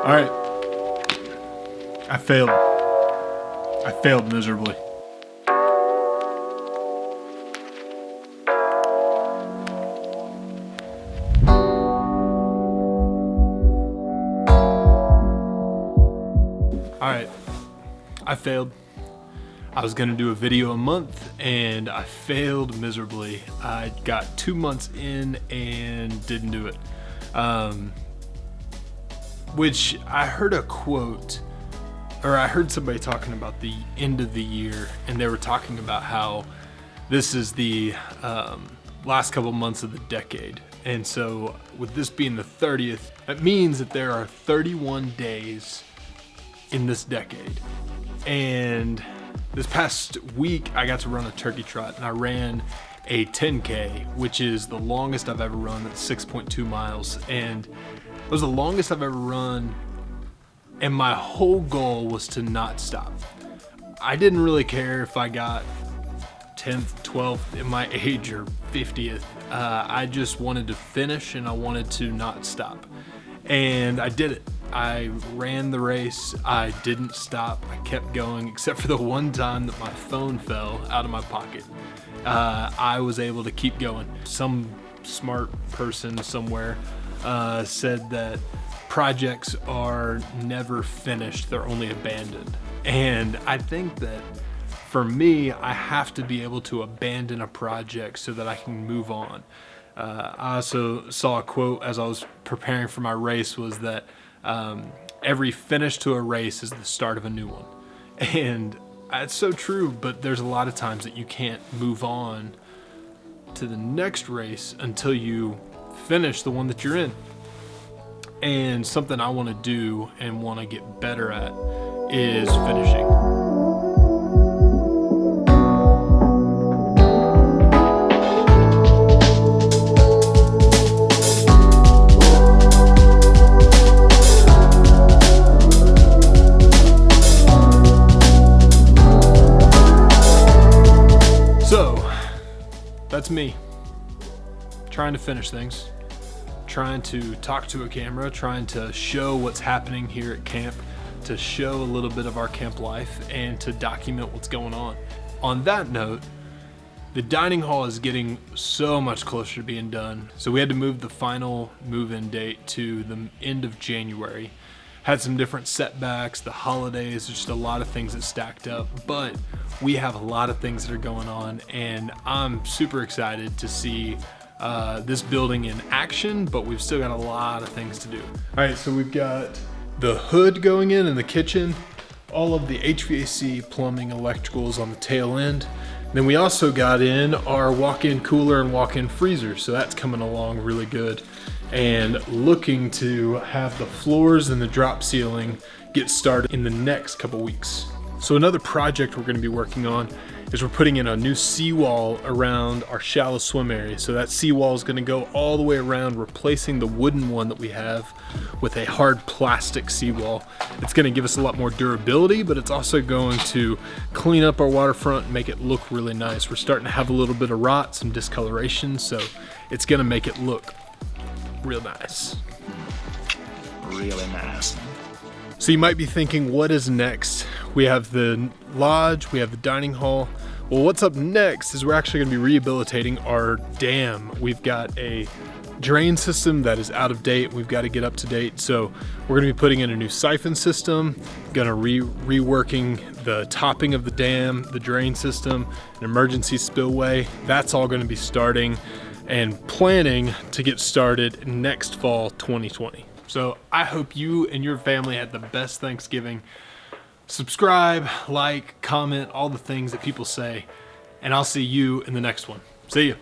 All right, I failed. I failed miserably. All right, I failed. I was gonna do a video a month and I failed miserably. I got 2 months in and didn't do it. Which I heard a quote, or I heard somebody talking about the end of the year, and they were talking about how this is the last couple months of the decade. And so with this being the 30th, that means that there are 31 days in this decade. And this past week I got to run a turkey trot, and I ran a 10K, which is the longest I've ever run. That's 6.2 miles. And it was the longest I've ever run, and my whole goal was to not stop. I didn't really care if I got 10th, 12th in my age or 50th. I just wanted to finish, and I wanted to not stop. And I did it. I ran the race. I didn't stop. I kept going, except for the one time that my phone fell out of my pocket. I was able to keep going. Some smart person somewhere said that projects are never finished, they're only abandoned. And I think that for me, I have to be able to abandon a project so that I can move on. I also saw a quote as I was preparing for my race, was that every finish to a race is the start of a new one. And it's so true, but there's a lot of times that you can't move on to the next race until you finish the one that you're in. And something I want to do and want to get better at is finishing. So that's me trying to finish things, trying to talk to a camera, trying to show what's happening here at camp, to show a little bit of our camp life, and to document what's going on. On that note, the dining hall is getting so much closer to being done. So we had to move the final move-in date to the end of January. Had some different setbacks, the holidays, just a lot of things that stacked up, but we have a lot of things that are going on, and I'm super excited to see this building in action, but we've still got a lot of things to do. All right, so we've got the hood going in the kitchen, all of the HVAC, plumbing, electricals on the tail end. Then we also got in our walk-in cooler and walk-in freezer, so that's coming along really good. And looking to have the floors and the drop ceiling get started in the next couple weeks. So another project we're gonna be working on is we're putting in a new seawall around our shallow swim area. So that seawall is gonna go all the way around, replacing the wooden one that we have with a hard plastic seawall. It's gonna give us a lot more durability, but it's also going to clean up our waterfront and make it look really nice. We're starting to have a little bit of rot, some discoloration, so it's gonna make it look real nice. Really nice. So you might be thinking, what is next? We have the lodge, we have the dining hall. Well, what's up next is we're actually gonna be rehabilitating our dam. We've got a drain system that is out of date. We've got to get up to date. So we're gonna be putting in a new siphon system, gonna reworking the topping of the dam, the drain system, an emergency spillway. That's all gonna be starting and planning to get started next fall 2020. So I hope you and your family had the best Thanksgiving. Subscribe, like, comment, all the things that people say, and I'll see you in the next one. See ya.